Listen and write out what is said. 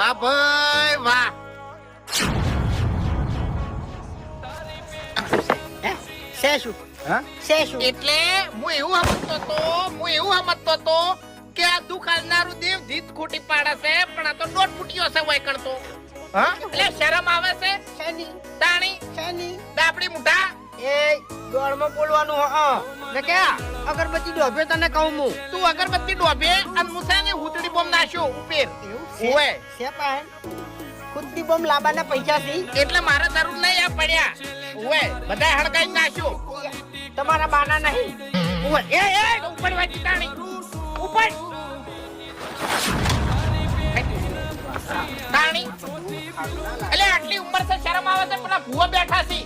વાહ ભાઈ વાહ. શેશું હા શેશું એટલે હું એવું સમજતો તો કે આ દુકાનદારું દેવ જીત ખોટી પાડે છે પણ આ તો દોઢ ફૂટ્યો છે વય કરતો. હા એટલે શરમ આવે છે શેની તાણી શેની દાપડી મુઠા. એ દોડમાં બોલવાનું ને કે અગરબત્તી ડોબે તને કહું હું તું અગરબત્તી ડોબે અને મુસાને હુતડી બોમ્બ નાખ્યો ઉપર. ઓવે છે પાહે ખુદની બોમ્બ લાબાના પૈસા થી એટલે મારે જરૂર નહીં આ પડ્યા. ઓવે બધા હળગાઈ નાખ્યો. તમારા બાના નહીં ઓવે એ ઉપર વાંચી તાણી ઉપર તાણી. એટલે આટલી ઉંમર છે શરમ આવે છે પેલા ભૂવા બેઠા છે